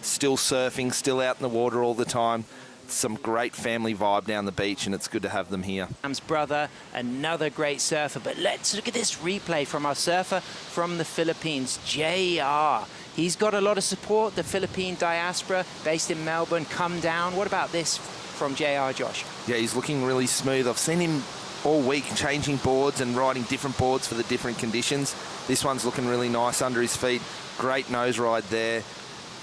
Still surfing, still out in the water all the time. Some great family vibe down the beach, and it's good to have them here. Sam's brother, another great surfer, but let's look at this replay from our surfer from the Philippines, JayR. He's got a lot of support, the Philippine diaspora based in Melbourne, come down. What about this from JayR, Josh? Yeah, he's looking really smooth. I've seen him all week changing boards and riding different boards for the different conditions. This one's looking really nice under his feet. Great nose ride there.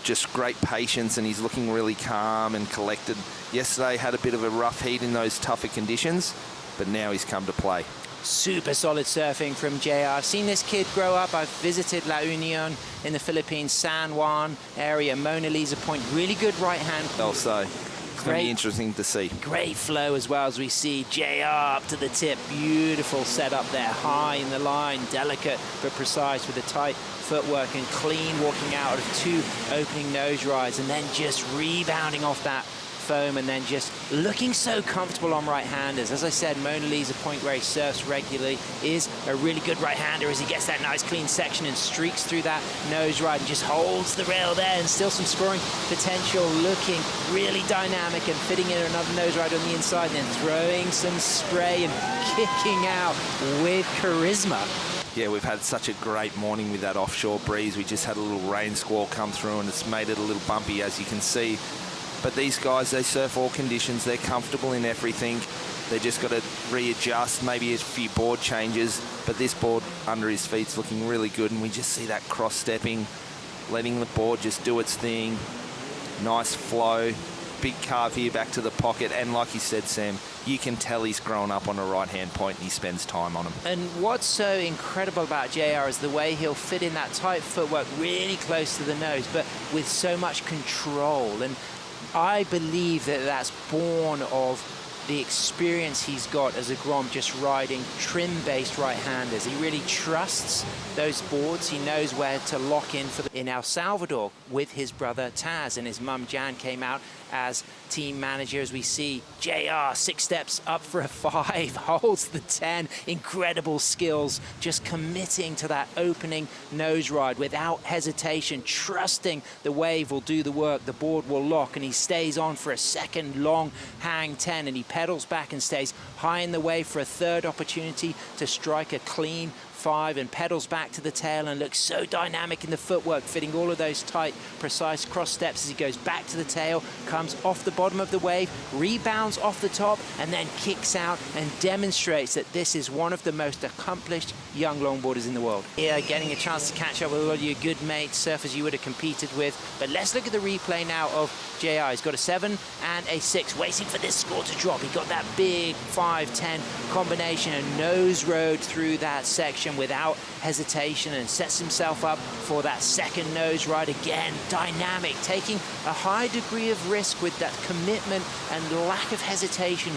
Just great patience, and he's looking really calm and collected. Yesterday had a bit of a rough heat in those tougher conditions, but now he's come to play. Super solid surfing from JayR. I've seen this kid grow up. I've visited La Union in the Philippines, San Juan area, Mona Lisa Point. Really good right hand. Also, it's going to be interesting to see. Great flow as well, as we see JayR up to the tip. Beautiful setup there, high in the line, delicate but precise with a tight footwork and clean walking out of two opening nose rides, and then just rebounding off that foam and then just looking so comfortable on right-handers. As I said, Mona Lisa Point, where he surfs regularly, is a really good right-hander as he gets that nice clean section and streaks through that nose ride and just holds the rail there, and still some scoring potential, looking really dynamic and fitting in another nose ride on the inside and then throwing some spray and kicking out with charisma. Yeah, we've had such a great morning with that offshore breeze. We just had a little rain squall come through and it's made it a little bumpy, as you can see. But these guys, they surf all conditions. They're comfortable in everything. They just got to readjust, maybe a few board changes. But this board under his feet's looking really good, and we just see that cross-stepping, letting the board just do its thing. Nice flow. Big carve here back to the pocket, and like you said, Sam, you can tell he's grown up on a right-hand point and he spends time on them. And what's so incredible about JayR is the way he'll fit in that tight footwork really close to the nose, but with so much control. And I believe that that's born of the experience he's got as a Grom, just riding trim-based right-handers. He really trusts those boards. He knows where to lock in in El Salvador with his brother Taz, and his mum Jan came out as team manager. As we see JayR 6 steps up for a 5, holds the 10, incredible skills, just committing to that opening nose ride without hesitation, trusting the wave will do the work, the board will lock, and he stays on for a second long hang 10, and he pedals back and stays high in the wave for a third opportunity to strike a clean 5 and pedals back to the tail and looks so dynamic in the footwork, fitting all of those tight, precise cross steps as he goes back to the tail, comes off the bottom of the wave, rebounds off the top, and then kicks out and demonstrates that this is one of the most accomplished young longboarders in the world. Yeah, getting a chance to catch up with all your good mates, surfers you would have competed with. But let's look at the replay now of JayR. He's got a 7 and a 6, waiting for this score to drop. He got that big 5-10 combination and nose rode through that section without hesitation and sets himself up for that second nose ride again. Dynamic, taking a high degree of risk with that commitment and lack of hesitation,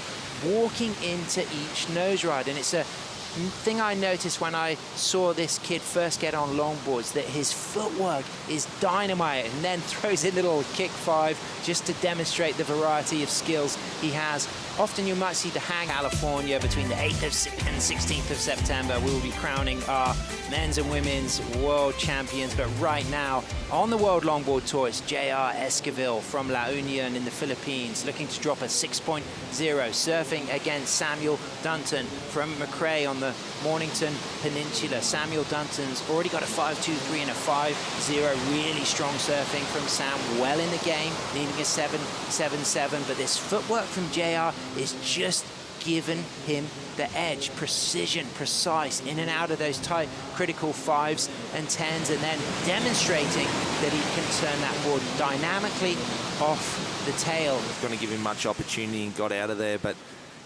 walking into each nose ride. And it's a thing I noticed when I saw this kid first get on longboards, that his footwork is dynamite, and then throws in a little kick 5 just to demonstrate the variety of skills he has. Often you might see the hang California between the 8th and 16th of September. We will be crowning our men's and women's world champions. But right now, on the World Longboard Tour, it's JayR Esquivel from La Union in the Philippines, looking to drop a 6.0, surfing against Samuel Dunton from McRae on the Mornington Peninsula. Samuel Dunton's already got a 5.23 and a 5.0. Really strong surfing from Sam, well in the game, needing a 7.77. But this footwork from JayR is just given him the edge. Precision, precise, in and out of those tight, critical 5s and 10s, and then demonstrating that he can turn that board dynamically off the tail. Going to give him much opportunity and got out of there, but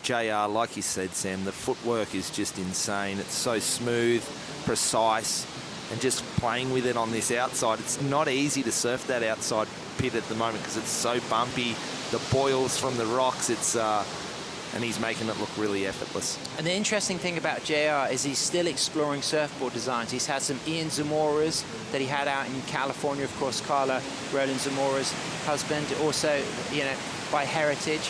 JayR, like you said, Sam, the footwork is just insane. It's so smooth, precise, and just playing with it on this outside. It's not easy to surf that outside pit at the moment because it's so bumpy. The boils from the rocks, and he's making it look really effortless. And the interesting thing about JayR is he's still exploring surfboard designs. He's had some Ian Zamora's that he had out in California, of course, Carla Roland Zamora's husband. Also, you know, by heritage,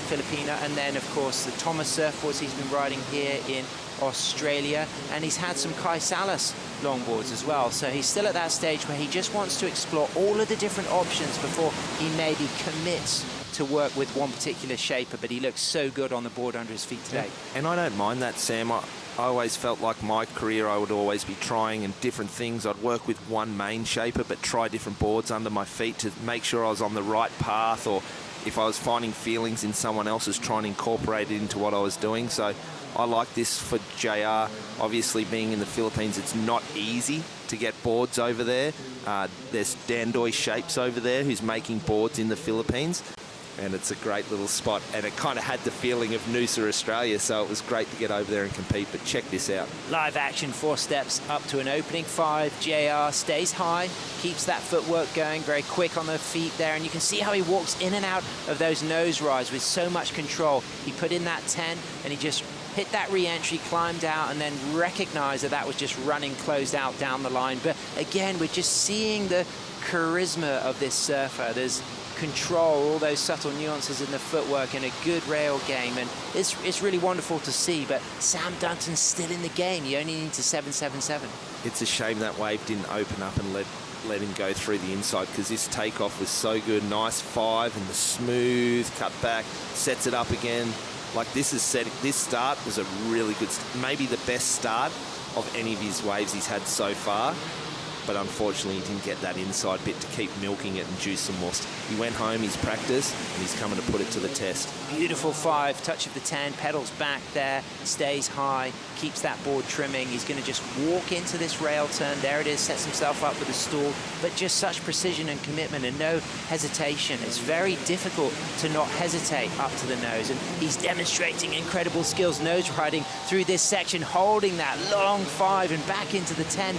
Filipino, and then of course the Thomas surfboards he's been riding here in Australia, and he's had some Kai Salas longboards as well. So he's still at that stage where he just wants to explore all of the different options before he maybe commits to work with one particular shaper, but he looks so good on the board under his feet today. And I don't mind that, Sam. I always felt like my career I would always be trying and different things. I'd work with one main shaper but try different boards under my feet to make sure I was on the right path, or if I was finding feelings in someone else's, trying to incorporate it into what I was doing. So I like this for JayR. Obviously, being in the Philippines, it's not easy to get boards over there. There's Dandoy Shapes over there who's making boards in the Philippines, and it's a great little spot, and it kind of had the feeling of Noosa, Australia, so it was great to get over there and compete. But check this out. Live action, 4 steps up to an opening 5. JayR stays high, keeps that footwork going, very quick on the feet there, and you can see how he walks in and out of those nose rides with so much control. He put in that 10, and he just hit that re-entry, climbed out, and then recognized that that was just running closed out down the line. But again, we're just seeing the charisma of this surfer. There's control, all those subtle nuances in the footwork, and a good rail game, and it's really wonderful to see. But Sam Dunton's still in the game. You only need to 777. It's a shame that wave didn't open up and let him go through the inside, because this takeoff was so good. Nice 5 and the smooth cut back, sets it up again. Like, this start was a really good, maybe the best start of any of his waves he's had so far. But unfortunately, he didn't get that inside bit to keep milking it and juice some more. He went home, he's practiced, and he's coming to put it to the test. Beautiful 5, touch of the 10, pedals back there, stays high, keeps that board trimming. He's going to just walk into this rail turn. There it is, sets himself up with a stall, but just such precision and commitment and no hesitation. It's very difficult to not hesitate up to the nose, and he's demonstrating incredible skills nose riding through this section, holding that long 5 and back into the 10,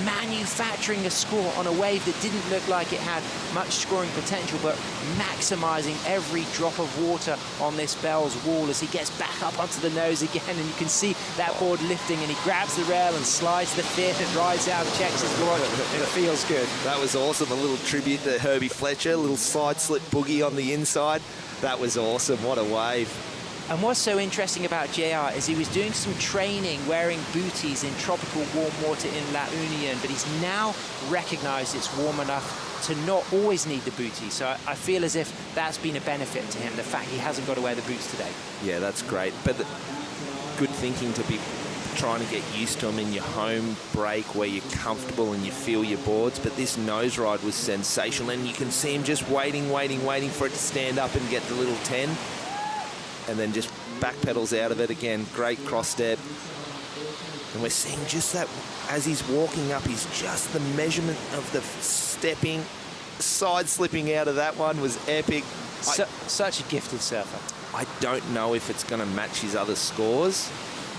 manufacturing a score on a wave that didn't look like it had much scoring potential, but maximizing every drop of water on this Bell's wall as he gets back up onto the nose again, and you can see that board lifting, and he grabs the rail and slides the fin and rides out, checks his watch. It feels good. That was awesome. A little tribute to Herbie Fletcher, a little side slip boogie on the inside. That was awesome. What a wave. And what's so interesting about JayR is he was doing some training wearing booties in tropical warm water in La Union, but he's now recognized it's warm enough to not always need the booties. So I feel as if that's been a benefit to him, the fact he hasn't got to wear the boots today. Yeah, that's great. But good thinking to be trying to get used to them in your home break where you're comfortable and you feel your boards. But this nose ride was sensational, and you can see him just waiting for it to stand up and get the little 10. And then just back pedals out of it again. Great cross step. And we're seeing just that as he's walking up, he's just the measurement of the stepping, side slipping out of that one was epic. Such a gifted surfer. I don't know if it's going to match his other scores.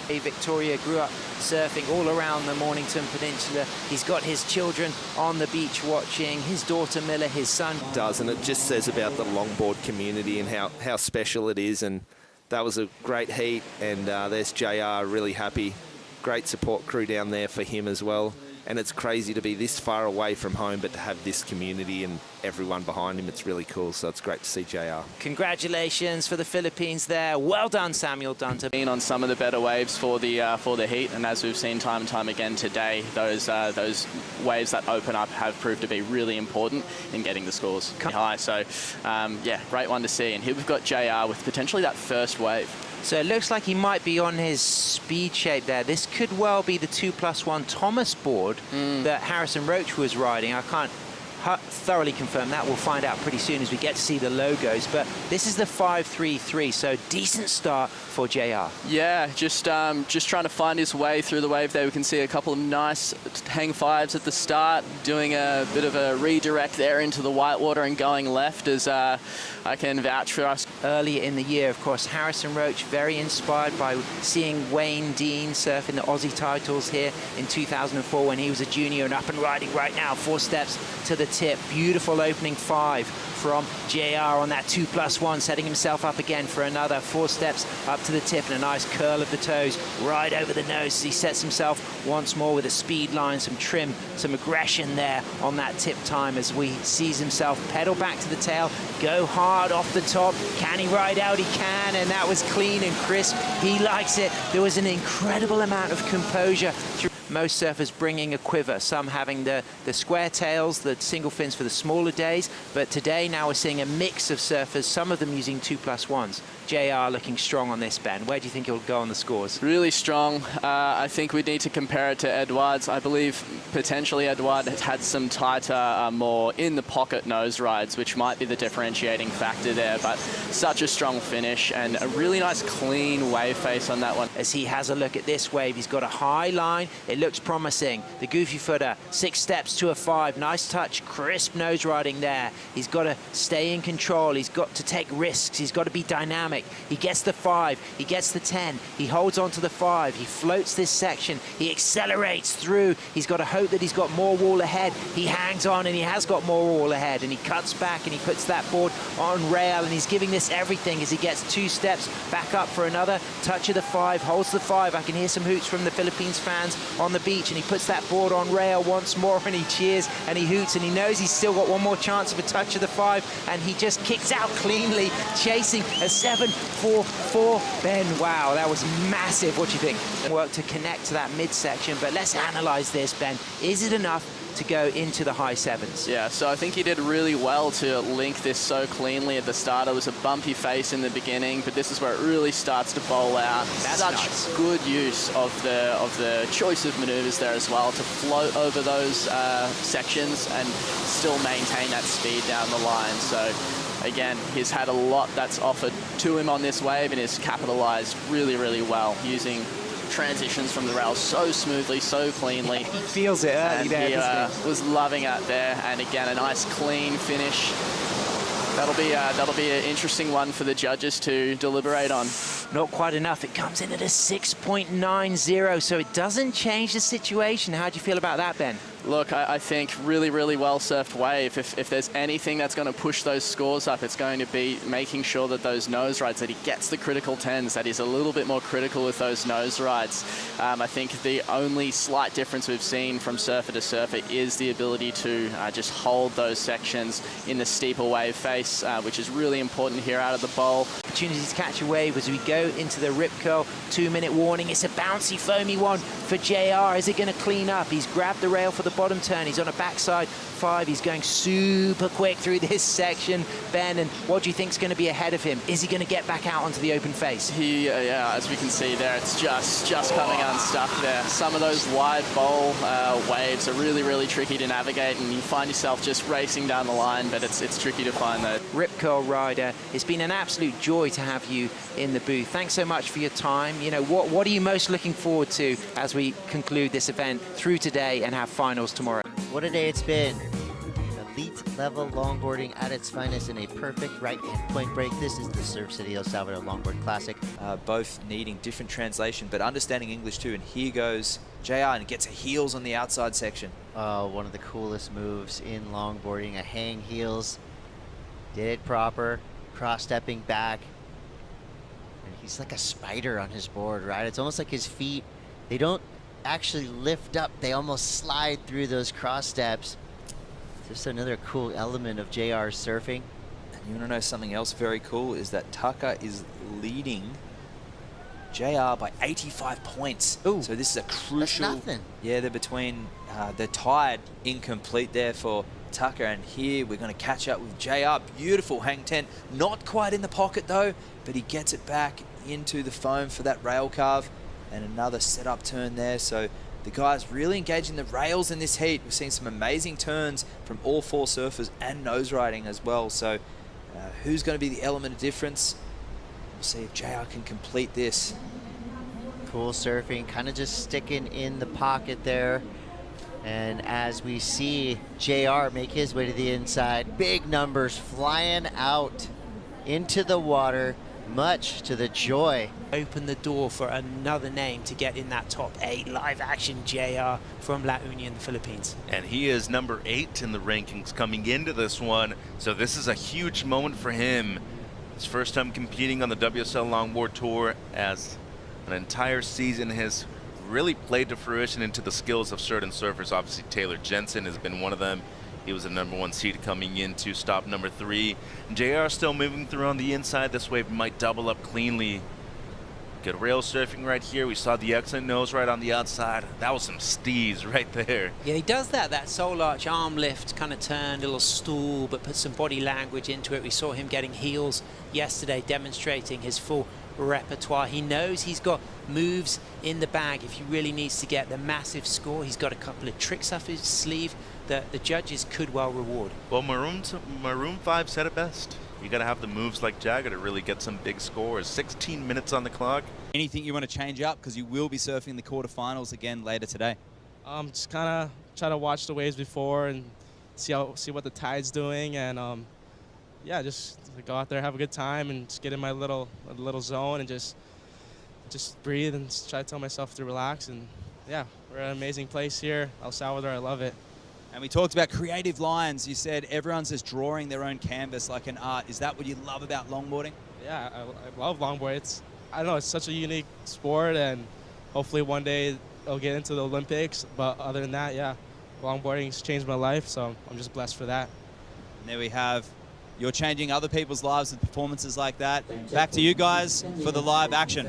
Victoria grew up surfing all around the Mornington Peninsula. He's got his children on the beach watching, his daughter Miller, his son. It does, and it just says about the longboard community and how special it is. And that was a great heat, and there's JayR, really happy. Great support crew down there for him as well. And it's crazy to be this far away from home, but to have this community and everyone behind him, it's really cool. So it's great to see JayR. Congratulations for the Philippines there. Well done, Samuel Dunton. Been on some of the better waves for the heat, and as we've seen time and time again today, those waves that open up have proved to be really important in getting the scores high. So yeah, great one to see. And here we've got JayR with potentially that first wave. So it looks like he might be on his speed shape there. This could well be the 2+1 Thomas board that Harrison Roach was riding. I can't thoroughly confirm that. We'll find out pretty soon as we get to see the logos. But this is the 5.33, so decent start for JayR. Yeah, just trying to find his way through the wave there. We can see a couple of nice hang 5s at the start, doing a bit of a redirect there into the whitewater and going left, as I can vouch for us earlier in the year. Of course, Harrison Roach, very inspired by seeing Wayne Dean surfing the Aussie titles here in 2004 when he was a junior, and up and riding right now, 4 steps to the tip. Beautiful opening 5 from JayR on that 2+1, setting himself up again for another 4 steps up to the tip, and a nice curl of the toes right over the nose as he sets himself once more with a speed line, some trim, some aggression there on that tip time as we sees himself pedal back to the tail, go hard off the top. Can he ride out? He can, and that was clean and crisp. He likes it. There was an incredible amount of composure through. Most surfers bringing a quiver, some having the square tails, the single fins for the smaller days, but today now we're seeing a mix of surfers, some of them using 2+1s. JayR looking strong on this, Ben. Where do you think he'll go on the scores? Really strong. I think we need to compare it to Edouard's. I believe potentially Edouard has had some tighter, more in-the-pocket nose rides, which might be the differentiating factor there, but such a strong finish and a really nice clean wave face on that one. As he has a look at this wave, he's got a high line. It looks promising. The goofy footer, 6 steps to a 5. Nice touch, crisp nose riding there. He's got to stay in control. He's got to take risks. He's got to be dynamic. He gets the 5, he gets the 10, he holds on to the 5, he floats this section, he accelerates through. He's got to hope that he's got more wall ahead. He hangs on, and he has got more wall ahead, and he cuts back and he puts that board on rail, and he's giving this everything as he gets 2 steps back up for another touch of the 5, holds the 5. I can hear some hoots from the Philippines fans on the beach, and he puts that board on rail once more, and he cheers and he hoots, and he knows he's still got one more chance of a touch of the 5, and he just kicks out cleanly, chasing a 7.44. Ben, wow, that was massive. What do you think? Work to connect to that midsection, but let's analyze this, Ben. Is it enough to go into the high 7s? Yeah, so I think he did really well to link this so cleanly at the start. It was a bumpy face in the beginning, but this is where it really starts to bowl out. That's such nice. Good use of the choice of maneuvers there as well to float over those sections and still maintain that speed down the line. So again, he's had a lot that's offered to him on this wave and has capitalized really, really well, using transitions from the rail so smoothly, so cleanly. He feels it early and there, he doesn't he? was loving it there, and again, a nice clean finish. That'll be an interesting one for the judges to deliberate on. Not quite enough. It comes in at a 6.90, so it doesn't change the situation. How do you feel about that, Ben? Look, I think really, really well-surfed wave. If there's anything that's going to push those scores up, it's going to be making sure that those nose rides, that he gets the critical 10s, that he's a little bit more critical with those nose rides. I think the only slight difference we've seen from surfer to surfer is the ability to just hold those sections in the steeper wave face, which is really important here out of the bowl. Opportunity to catch a wave as we go into the rip curl. 2-minute warning. It's a bouncy, foamy one for JayR. Is it going to clean up? He's grabbed the rail for the bottom turn. He's on a backside 5. He's going super quick through this section, Ben, and what do you think is going to be ahead of him? Is he going to get back out onto the open face? He, yeah, as we can see there, it's just coming unstuck there. Some of those wide bowl waves are really, really tricky to navigate, and you find yourself just racing down the line, but it's tricky to find those. Rip curl rider, it's been an absolute joy to have you in the booth. Thanks so much for your time. You know, what are you most looking forward to as we conclude this event through today and have finals tomorrow? What a day it's been. Elite level longboarding at its finest in a perfect right-hand point break. This is the Surf City El Salvador Longboard Classic. Both needing different translation, but understanding English too. And here goes JayR, and gets a heels on the outside section. One of the coolest moves in longboarding, a hang heels. Did it proper, cross-stepping back. And he's like a spider on his board, right? It's almost like his feet, they don't actually lift up. They almost slide through those cross steps. Just another cool element of JayR surfing. And you want to know something else very cool is that Tucker is leading JayR by 85 points. Ooh, so this is a crucial. That's nothing. Yeah, they're between. They're tied, incomplete there for Tucker, and here we're going to catch up with JayR. Beautiful hang 10, not quite in the pocket though, but he gets it back into the foam for that rail carve, and another setup turn there. So the guys really engaging the rails in this heat. We've seen some amazing turns from all 4 surfers and nose riding as well. So who's going to be the element of difference? We'll see if JayR can complete this. Cool surfing, kind of just sticking in the pocket there. And as we see JayR make his way to the inside, big numbers flying out into the water, much to the joy. Open the door for another name to get in that top 8. Live action JayR from La Union, the Philippines. And he is number 8 in the rankings coming into this one. So this is a huge moment for him. His first time competing on the WSL Longboard Tour, as an entire season has really played to fruition into the skills of certain surfers. Obviously, Taylor Jensen has been one of them. He was the #1 seed coming into stop number 3. JayR still moving through on the inside. This wave might double up cleanly. Good rail surfing right here. We saw the excellent nose right on the outside. That was some steez right there. Yeah, he does that soul arch arm lift, kind of turn, little stool, but put some body language into it. We saw him getting heels yesterday, demonstrating his full repertoire. He knows he's got moves in the bag if he really needs to get the massive score. He's got a couple of tricks up his sleeve that the judges could well reward. Well, Maroon 5 said it best. You got to have the moves like Jagger to really get some big scores. 16 minutes on the clock. Anything you want to change up, because you will be surfing the quarterfinals again later today? Just kind of try to watch the waves before and see what the tide's doing, and yeah, just go out there, have a good time, and just get in my little zone and just breathe and try to tell myself to relax. And yeah, we're at an amazing place here, El Salvador. I love it. And we talked about creative lines. You said everyone's just drawing their own canvas like an art. Is that what you love about longboarding? Yeah, I love longboard. I don't know, it's such a unique sport, and hopefully one day I'll get into the Olympics. But other than that, yeah, longboarding's changed my life, so I'm just blessed for that. And there we have, you're changing other people's lives with performances like that. Back to you guys for the live action.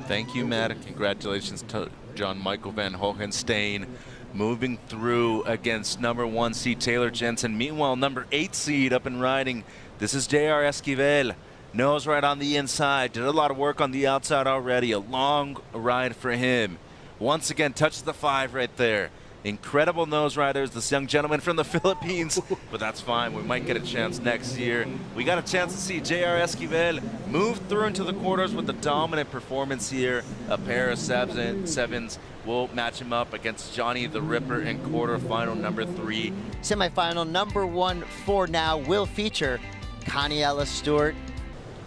Thank you, Matt. Congratulations to John Michael Van Hohenstein, moving through against #1 seed Taylor Jensen. Meanwhile, #8 seed up and riding. This is JayR Esquivel. Nose right on the inside. Did a lot of work on the outside already. A long ride for him. Once again, touches the 5 right there. Incredible nose riders, this young gentleman from the Philippines. But that's fine. We might get a chance next year. We got a chance to see JayR Esquivel move through into the quarters with a dominant performance here. A pair of sevens will match him up against Johnny the Ripper in quarterfinal #3. Semifinal #1 for now will feature Connie Ellis Stewart.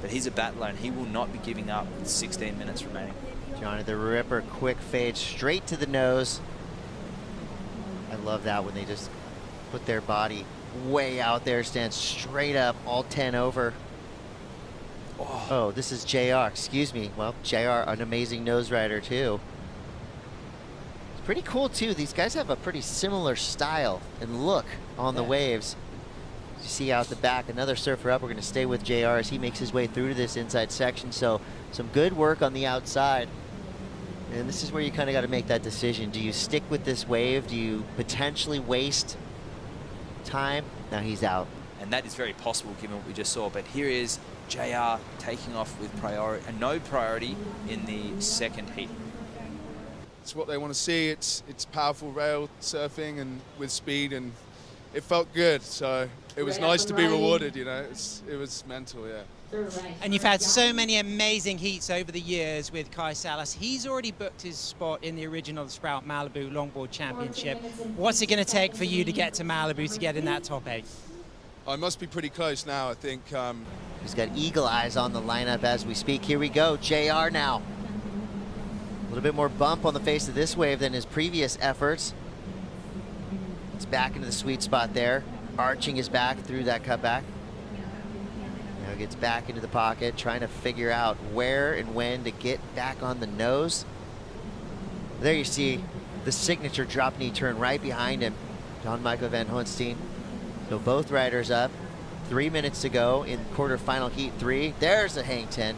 But he's a battler, and he will not be giving up with 16 minutes remaining. Johnny the Ripper, quick fade straight to the nose. I love that when they just put their body way out there, stand straight up, all 10 over. Oh, this is JayR, excuse me. Well, JayR, an amazing nose rider too. It's pretty cool too. These guys have a pretty similar style and look on the waves. You see out the back, another surfer up. We're gonna stay with JayR as he makes his way through to this inside section. So some good work on the outside. And this is where you kind of got to make that decision. Do you stick with this wave? Do you potentially waste time? Now he's out. And that is very possible given what we just saw. But here is JayR taking off with priority, and no priority in the second heat. It's what they want to see. It's powerful rail surfing and with speed, and it felt good. So it was nice to be rewarded, you know. It was mental, yeah. And you've had so many amazing heats over the years with Kai Salas. He's already booked his spot in the original Sprout Malibu Longboard Championship. What's it going to take for you to get to Malibu to get in that top 8? I must be pretty close now, I think. He's got eagle eyes on the lineup as we speak. Here we go, JayR now. A little bit more bump on the face of this wave than his previous efforts. It's back into the sweet spot there, arching his back through that cutback. Now gets back into the pocket, trying to figure out where and when to get back on the nose. There you see the signature drop knee turn right behind him, John Michael Van Hohenstein. So both riders up, 3 minutes to go in quarterfinal heat 3. There's a hang 10.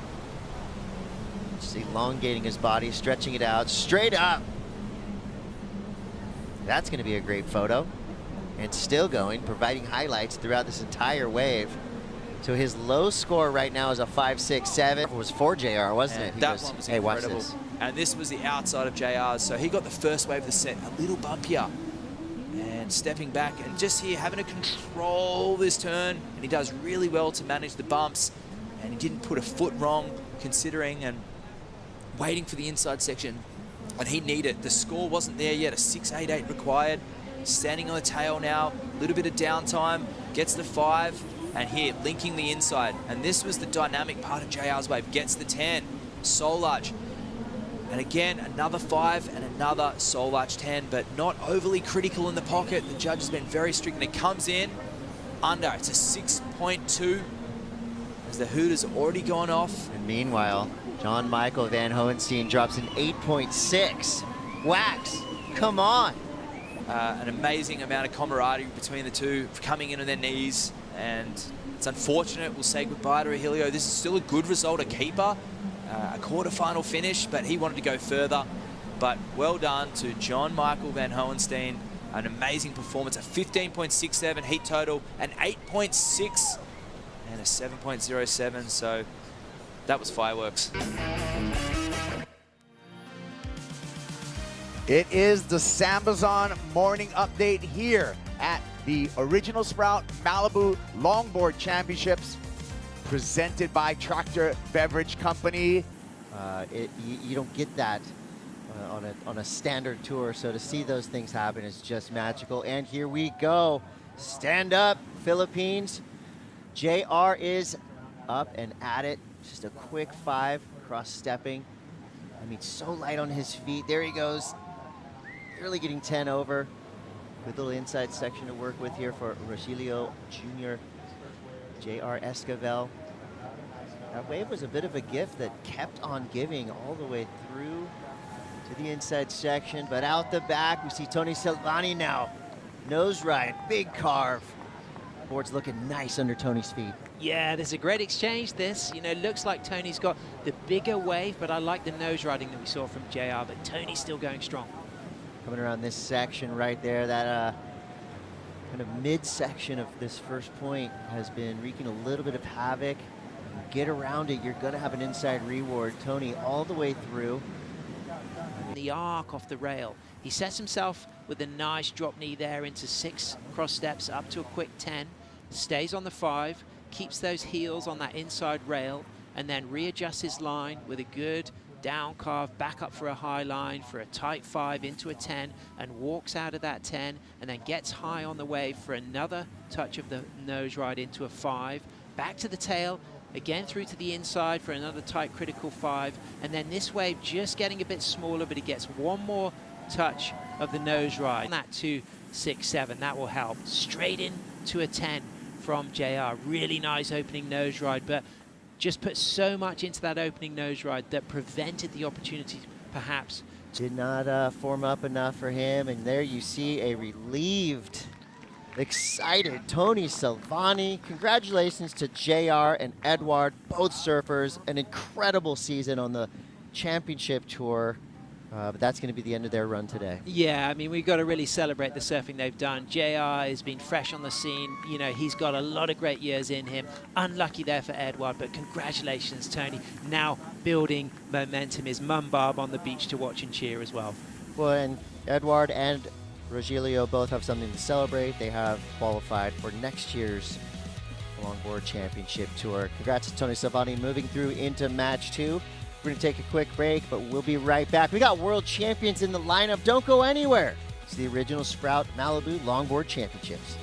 Just elongating his body, stretching it out, straight up. That's gonna be a great photo. And still going, providing highlights throughout this entire wave. So his low score right now is a 5.67. It was for JayR, wasn't it? That one was hey, watch incredible. this. And this was the outside of JayR's. So he got the first wave of the set, a little bumpier. And stepping back and just here having to control this turn. And he does really well to manage the bumps. And he didn't put a foot wrong, considering and waiting for the inside section. And he needed it. The score wasn't there yet, a 6.88 required. Standing on the tail now, a little bit of downtime, gets the 5. And here, linking the inside. And this was the dynamic part of JR's wave. Gets the 10. Soul arch. And again, another 5 and another soul arch 10, but not overly critical in the pocket. The judge has been very strict, and it comes in under. It's a 6.2 as the hoot has already gone off. And meanwhile, John Michael Van Hohenstein drops an 8.6. Wax, come on. An amazing amount of camaraderie between the two, coming in on their knees, and it's unfortunate. We'll say goodbye to Rahilio. This is still a good result, a keeper, a quarterfinal finish, but he wanted to go further. But well done to John Michael Van Hohenstein. An amazing performance, a 15.67 heat total, an 8.6 and a 7.07, so that was fireworks. It is the Sambazon morning update here at the Original Sprout Malibu Longboard Championships, presented by Tractor Beverage Company. You don't get that on a standard tour, so to see those things happen is just magical. And here we go. Stand up, Philippines. JR is up and at it. Just a quick 5 cross stepping. I mean, so light on his feet. There he goes. Really getting 10 over. Good little inside section to work with here for Rogelio Jr. JayR Esquivel. That wave was a bit of a gift that kept on giving all the way through to the inside section, but out the back we see Tony Silvani now. Nose ride, big carve. Board's looking nice under Tony's feet. Yeah, there's a great exchange this. You know, looks like Tony's got the bigger wave, but I like the nose riding that we saw from JR, but Tony's still going strong. Coming around this section right there, that kind of mid-section of this first point has been wreaking a little bit of havoc. Get around it, you're gonna have an inside reward. Tony all the way through. The arc off the rail. He sets himself with a nice drop knee there into 6 cross steps up to a quick 10, stays on the 5, keeps those heels on that inside rail, and then readjusts his line with a good down carve, back up for a high line, for a tight 5 into a 10, and walks out of that 10, and then gets high on the wave for another touch of the nose ride into a 5, back to the tail, again through to the inside for another tight critical 5, and then this wave just getting a bit smaller, but he gets one more touch of the nose ride. That 2, 6, 7, that will help. Straight into a 10 from JR. Really nice opening nose ride, but just put so much into that opening nose ride that prevented the opportunity, perhaps. Did not form up enough for him, and there you see a relieved, excited Tony Silvani. Congratulations to JR and Edward, both surfers. An incredible season on the championship tour. But that's going to be the end of their run today. Yeah, I mean, we've got to really celebrate the surfing they've done. JR has been fresh on the scene. You know, he's got a lot of great years in him. Unlucky there for Edward, but congratulations, Tony. Now building momentum. His mum Barb on the beach to watch and cheer as well. Well, and Edward and Rogelio both have something to celebrate. They have qualified for next year's Longboard Championship Tour. Congrats to Tony Silvani moving through into match 2. We're going to take a quick break, but we'll be right back. We got world champions in the lineup. Don't go anywhere. It's the Original Sprout Malibu Longboard Championships.